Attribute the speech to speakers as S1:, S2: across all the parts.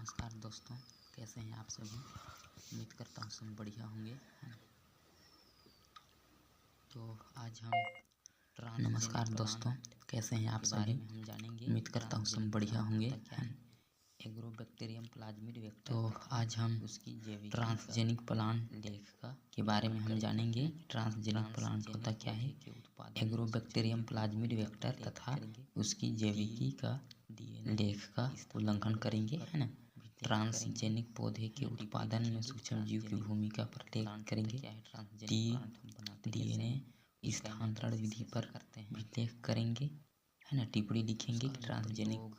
S1: नमस्कार दोस्तों, कैसे हैं आप सभी। उम्मीद करता हूँ सब बढ़िया होंगे। तो आज हम नमस्कार दोस्तों, कैसे हैं आप सभी। हम जानेंगे उम्मीद करता हूँ सब बढ़िया होंगे। Agrobacterium plasmid vector. तो आज हम उसकी जैविक ट्रांसजेनिक प्लांट के बारे में हम जानेंगे। ट्रांसजेनिक प्लांट होता क्या है, एग्रोबैक्टीरियम प्लाज्मिड वेक्टर तथा उसकी जैविकी का लेख का उल्लंघन करेंगे, है ना। ट्रांसजेनिक पौधे के उत्पादन में सूक्ष्म जीव की भूमिका पर लेख करेंगे। डीएनए स्थानांतरण विधि पर भी लेख करेंगे, है ना। टिप्पणी लिखेंगे कि ट्रांसजेनिक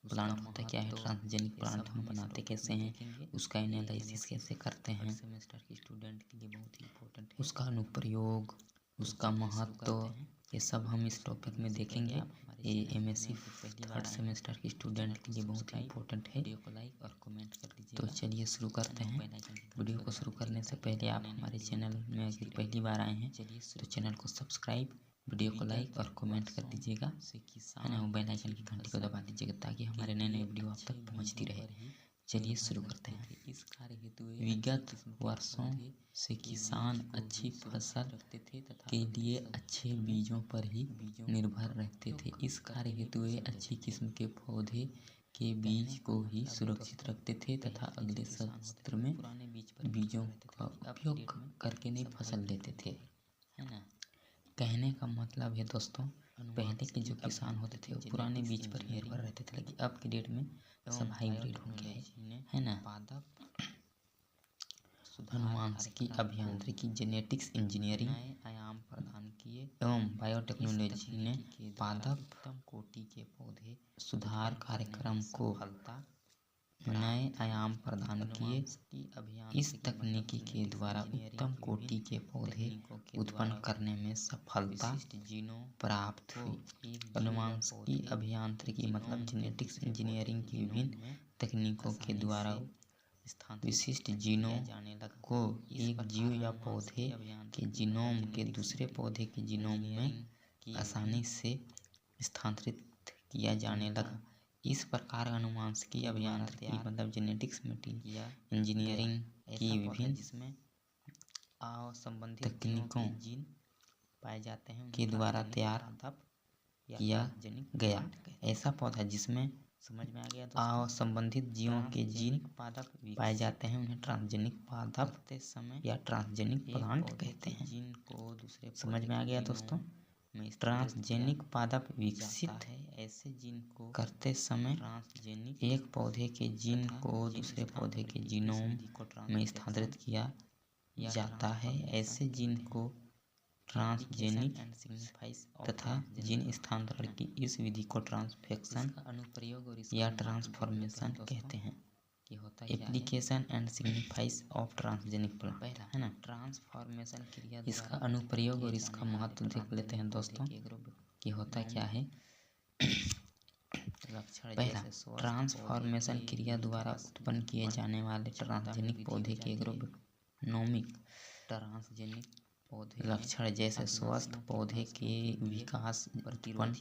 S1: प्लांट होता क्या है, ट्रांसजेनिक प्लांट हम बनाते कैसे हैं, उसका एनालिसिस कैसे करते हैं, सेमेस्टर के स्टूडेंट के लिए बहुत ही इम्पोर्टेंट है, उसका अनुप्रयोग, उसका महत्व, ये सब हम इस टॉपिक में देखेंगे। ये एमएससी थर्ड सेमेस्टर के स्टूडेंट के लिए बहुत ही इम्पोर्टेंट है। वीडियो को लाइक और कमेंट कर दीजिए। तो चलिए शुरू करते हैं। वीडियो को शुरू करने से पहले आप हमारे चैनल में अगर पहली बार आए हैं तो चैनल को सब्सक्राइब, वीडियो को लाइक और कमेंट कर दीजिएगा, है ना। बेल आइकन की घंटी को दबा दीजिएगा ताकि हमारे नए नए वीडियो आप तक पहुंचती रहे। चलिए शुरू करते हैं। इस कार्य हेतु विगत वर्षों से किसान अच्छी फसल के लिए अच्छे बीजों पर ही निर्भर रहते थे। इस कार्य हेतु वे अच्छी किस्म के पौधे के बीज को ही सुरक्षित रखते थे तथा अगले सत्र में बीजों का उपयोग करके नई फसल लेते थे, है ना। कहने का मतलब है दोस्तों, पहले के जो किसान होते थे वो पुराने बीज पर निर्भर रहते थे, लेकिन अब की डेट में सब हाइब्रिड हो गया है ना। अनुवांशिकी, अभियांत्रिकी, जेनेटिक्स इंजीनियरिंग आयाम प्रदान किए एवं बायोटेक्नोलॉजी ने पादप कोटि के पौधे सुधार कार्यक्रम को नए आयाम प्रदान किए। इस तकनीकी के द्वारा उत्तम कोटि के पौधे उत्पन्न करने में सफलता प्राप्त हुई। अनुवांशिकी अभियांत्रिकी मतलब जेनेटिक्स इंजीनियरिंग की विभिन्न तकनीकों के द्वारा विशिष्ट जीनों को एक जीव या पौधे के जीनोम के दूसरे पौधे के जीनोम में आसानी से स्थानांतरित किया जाने लगा। इस प्रकार अनुवांशिकी अभियांत्रिकी मतलब जेनेटिक्स इंजीनियरिंग की विभिन्न तकनीकों पाए जाते हैं के द्वारा तैयार किया गया ऐसा पौधा जिसमें समझ में आ गया संबंधित जीवों के जीन पाए जाते हैं, उन्हें ट्रांसजेनिक पादप या ट्रांसजेनिक प्लांट कहते हैं। समझ में आ गया दोस्तों। ट्रांसजेनिक पादप विकसित है ऐसे जीन को करते समय एक पौधे के जीन को दूसरे पौधे के जीनोम में स्थानांतरित किया जाता है। ऐसे जीन को ट्रांसजेनिक तथा जीन स्थानांतरण की इस विधि को ट्रांसफेक्शन या ट्रांसफॉर्मेशन कहते हैं। Application and significance of transgenic plant, है ना। ट्रांसफॉर्मेशन क्रिया, इसका अनुप्रयोग और इसका महत्व देख लेते हैं दोस्तों कि होता क्या है। पहला, ट्रांसफॉर्मेशन क्रिया द्वारा उत्पन्न किए जाने वाले ट्रांसजेनिक पौधे के एग्रोनोमिक ट्रांसजेनिक लक्षण जैसे स्वस्थ पौधे के विकास, उत्पन्न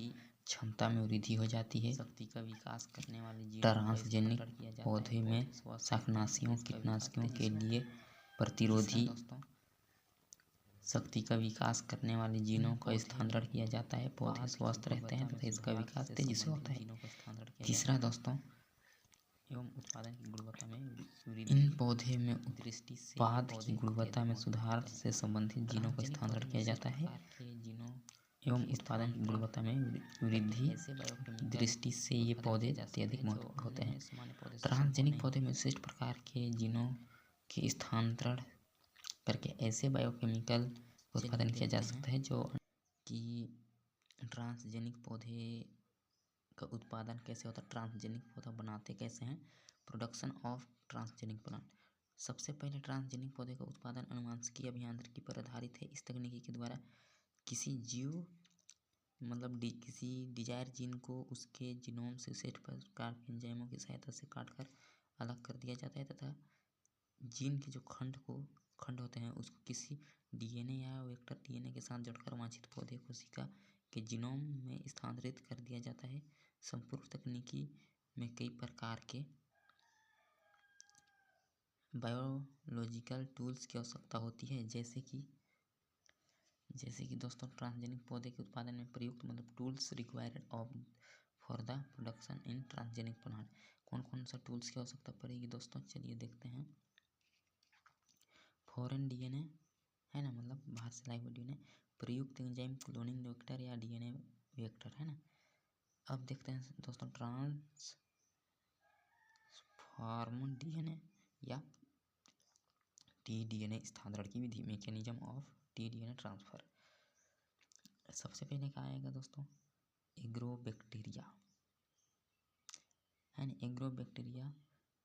S1: क्षमता में वृद्धि हो जाती है। शक्ति का विकास करने वाले ट्रांसजेनिक पौधे में शाकनाशियों कीटनाशकों के लिए प्रतिरोधी शक्ति का विकास करने वाले जीनों का स्थानांतरण किया जाता है। पौधे स्वस्थ रहते हैं तथा इसका विकास तेजी से होता है। तीसरा दोस्तों, एवं उत्पादन की गुणवत्ता में वृद्धि, इन पौधे में उत्पाद की गुणवत्ता में सुधार से संबंधित जीनों का स्थानांतरण किया जाता है एवं उत्पादन की गुणवत्ता में वृद्धि दृष्टि से ये पौधे अत्यधिक महत्वपूर्ण होते हैं। ट्रांसजेनिक पौधे में विशिष्ट प्रकार के जीनों के स्थानांतरण करके ऐसे बायोकेमिकल उत्पादन किया जा सकता है जो कि ट्रांसजेनिक पौधे का उत्पादन कैसे होता है, ट्रांसजेनिक पौधा बनाते कैसे हैं। प्रोडक्शन ऑफ ट्रांसजेनिक प्लांट, सबसे पहले ट्रांसजेनिक पौधे का उत्पादन अनुवांशिकी अभियांत्रिकी पर आधारित है। इस तकनीकी के द्वारा किसी जीव मतलब किसी डिजायर जीन को उसके जीनोम से विशिष्ट प्रकार के एंजाइमों की सहायता से काटकर अलग कर दिया जाता है तथा जीन के जो खंड होते हैं उसको किसी डीएनए या वेक्टर डीएनए के साथ जोड़कर वांछित पौधे कोशिका के जीनोम में स्थानांतरित कर दिया जाता है। संपूर्ण तकनीकी में कई प्रकार के बायोलॉजिकल टूल्स की आवश्यकता होती है, जैसे कि दोस्तों ट्रांसजेनिक पौधे के उत्पादन में प्रयुक्त मतलब tools required of for the production in transgenic plant. कौन कौन सा टूल्स की आवश्यकता पड़ेगी दोस्तों, चलिए देखते हैं। फॉरेन डीएनए है ना, मतलब बाहर से लाए हुए डीएनए, प्रयुक्त एंजाइम क्लोनिंग वेक्टर या डीएनए वेक्टर है ना। अब देखते हैं दोस्तों ट्रांसफॉर्म डीएनए या टीडीएनए स्थानांतरण की विधि, मैकेनिज्म ऑफ टीडीएनए ट्रांसफर। सबसे पहले क्या आएगा दोस्तों, एग्रोबैक्टीरिया है ना। एग्रोबैक्टीरिया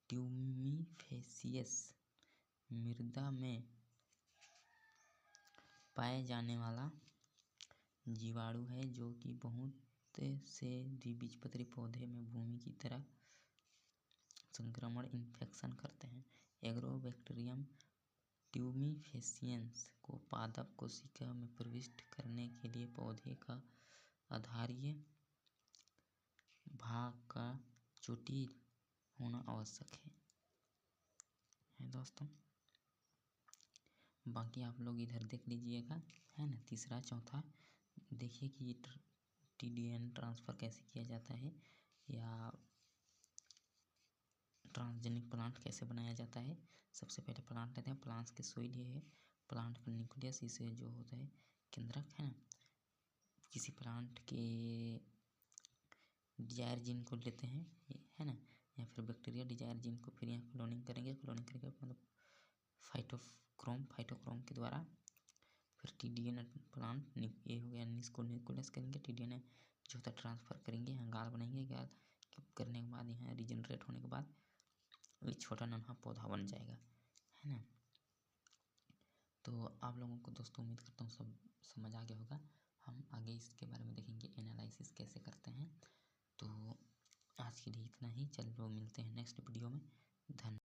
S1: ट्यूमीफेसियस मृदा में पाए जाने वाला जीवाणु है, जो कि बहुत से द्विबीजपत्री पौधे में भूमि की तरह संक्रमण इन्फेक्शन करते हैं। एग्रोबैक्टीरियम ट्यूमीफेसियंस को पादप कोशिका में प्रविष्ट करने के लिए पौधे का आधारीय भाग का चोटी होना आवश्यक है दोस्तों। बाकी आप लोग इधर देख लीजिएगा है ना। तीसरा चौथा देखिए कि टीडीएन ट्रांसफ़र कैसे किया जाता है या ट्रांसजेनिक प्लांट कैसे बनाया जाता है। सबसे पहले प्लांट लेते हैं, प्लांट्स की सोइल ये है, प्लांट का न्यूक्लियस इसे जो होता है केंद्रक है ना। किसी प्लांट के डिजायर जीन को लेते हैं है ना, या फिर बैक्टीरिया डिजायर जीन को फिर यहाँ क्लोनिंग करेंगे मतलब फाइटोक्रोम के द्वारा फिर टीडीएन प्लांट ये हो गया, इसको न्यूक्लियस करेंगे, टीडीएन जो होता है ट्रांसफ़र करेंगे, यहाँ गाल बनाएंगे, गाल करने के बाद यहाँ रिजनरेट होने के बाद ये छोटा नन्हा पौधा बन जाएगा है ना। तो आप लोगों को दोस्तों उम्मीद करता हूँ सब समझ आ गया होगा। हम आगे इसके बारे में देखेंगे एनालिसिस कैसे करते हैं। तो आज के लिए इतना ही, चलो मिलते हैं नेक्स्ट वीडियो में। धन्यवाद।